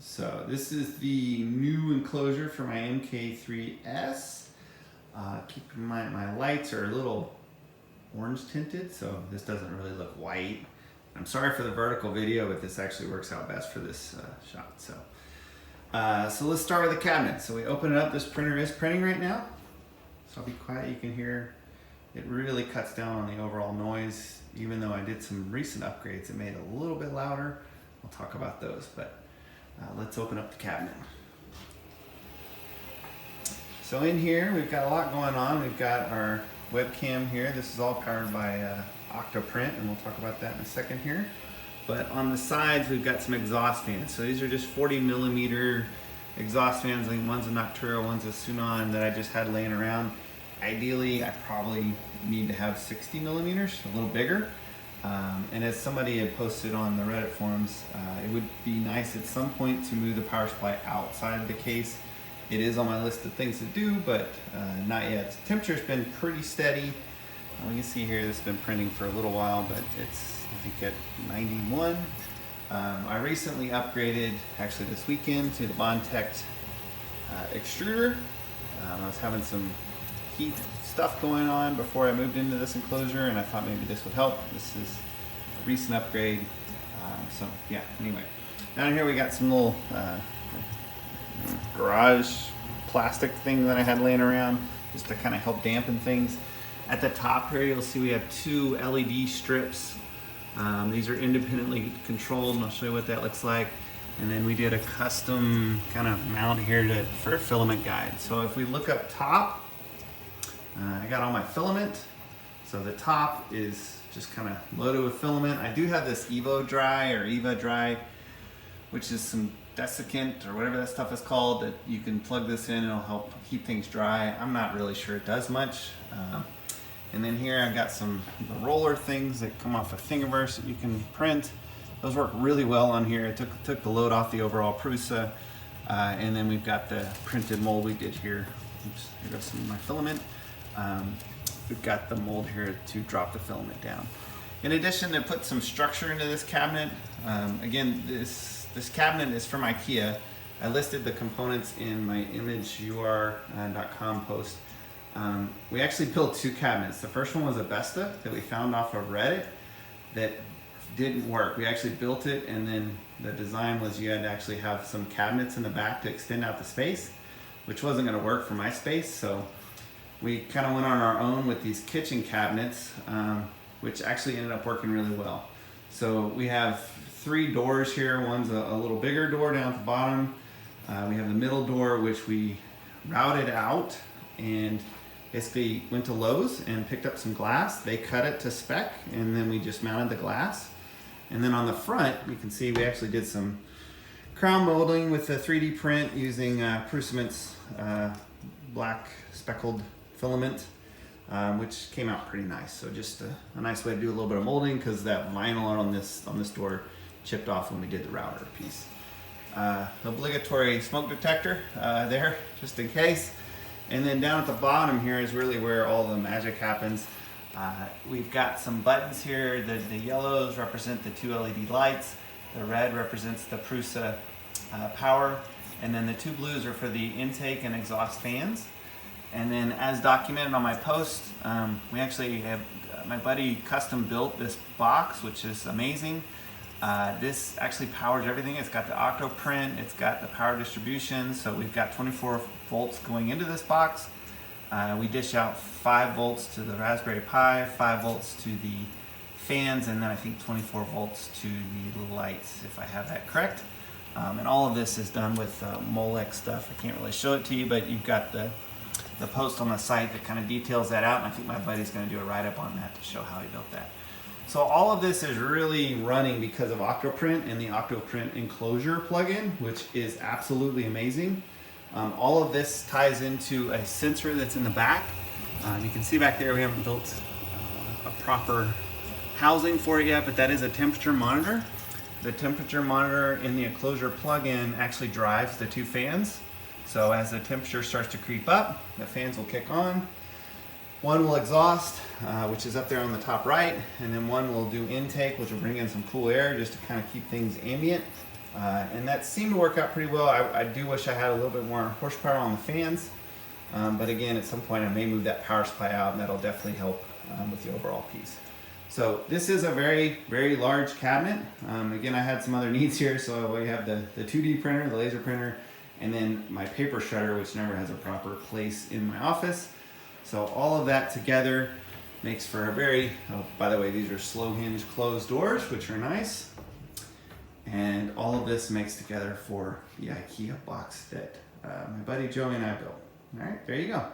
So this is the new enclosure for my MK3S. Keep in mind my lights are a little orange tinted, so this doesn't really look white. I'm sorry for the vertical video, but this actually works out best for this shot. So let's start with the cabinet. So we open it up. This printer is printing right now. So I'll be quiet. You can hear it really cuts down on the overall noise. Even though I did some recent upgrades, it made it a little bit louder. I'll talk about those, but let's open up the cabinet. So in here, we've got a lot going on. We've got our webcam here. This is all powered by Octoprint, and we'll talk about that in a second here. But on the sides, we've got some exhaust fans. So these are just 40mm exhaust fans. I think one's a Noctura, one's a Sunon that I just had laying around. Ideally, I probably need to have 60mm, a little bigger. And as somebody had posted on the Reddit forums, it would be nice at some point to move the power supply outside of the case. It is on my list of things to do, but not yet. The temperature's been pretty steady. You can see here, this has been printing for a little while, but it's, I think, at 91. I recently upgraded, actually this weekend, to the Bondtech extruder. I was having some heat stuff going on before I moved into this enclosure, and I thought maybe this would help. This is a recent upgrade. So yeah, anyway. Down here we got some little garage plastic thing that I had laying around just to kind of help dampen things. At the top here, you'll see we have two LED strips. These are independently controlled, and I'll show you what that looks like. And then we did a custom kind of mount here for a filament guide. So if we look up top, I got all my filament. So the top is just kind of loaded with filament. I do have this Evo Dry or Eva Dry, which is some desiccant or whatever that stuff is called, that you can plug this in and it'll help keep things dry. I'm not really sure it does much. And then here I've got some roller things that come off of Thingiverse that you can print. Those work really well on here. It took the load off the overall Prusa. And then we've got the printed mold we did here. Oops, here goes some of my filament. We've got the mold here to drop the filament down. In addition, to put some structure into this cabinet. Again, this cabinet is from IKEA. I listed the components in my imageur.com post. We actually built two cabinets. The first one was a Vesta that we found off of Reddit that didn't work. We actually built it, and then the design was you had to actually have some cabinets in the back to extend out the space, which wasn't going to work for my space. So we kind of went on our own with these kitchen cabinets, which actually ended up working really well. So we have three doors here. One's a little bigger door down at the bottom. We have the middle door, which we routed out and basically went to Lowe's and picked up some glass. They cut it to spec, and then we just mounted the glass. And then on the front, you can see we actually did some crown molding with a 3D print using Prusa's black speckled filament, which came out pretty nice. So just a nice way to do a little bit of molding, because that vinyl on this door chipped off when we did the router piece. Obligatory smoke detector there, just in case. And then down at the bottom here is really where all the magic happens. We've got some buttons here. The yellows represent the two LED lights. The red represents the Prusa power. And then the two blues are for the intake and exhaust fans. And then, as documented on my post, we actually have, my buddy custom built this box, which is amazing. This actually powers everything. It's got the Octoprint, it's got the power distribution, so we've got 24 volts going into this box. We dish out 5 volts to the Raspberry Pi, 5 volts to the fans, and then I think 24 volts to the lights, if I have that correct. And all of this is done with Molex stuff. I can't really show it to you, but you've got the post on the site that kind of details that out, and I think my buddy's going to do a write-up on that to show how he built that. So all of this is really running because of Octoprint and the Octoprint Enclosure plugin, which is absolutely amazing. All of this ties into a sensor that's in the back. You can see back there we haven't built a proper housing for it yet, but that is a temperature monitor. The temperature monitor in the Enclosure plugin actually drives the two fans. So as the temperature starts to creep up, the fans will kick on. One will exhaust, which is up there on the top right, and then one will do intake, which will bring in some cool air just to kind of keep things ambient. And that seemed to work out pretty well. I do wish I had a little bit more horsepower on the fans. But again, at some point I may move that power supply out, and that'll definitely help with the overall piece. So this is a very, very large cabinet. Again, I had some other needs here. So we have the 2D printer, the laser printer, and then my paper shredder, which never has a proper place in my office. So all of that together makes for a very, oh, by the way, these are slow hinge closed doors, which are nice. And all of this makes together for the IKEA box that my buddy Joey and I built. All right, there you go.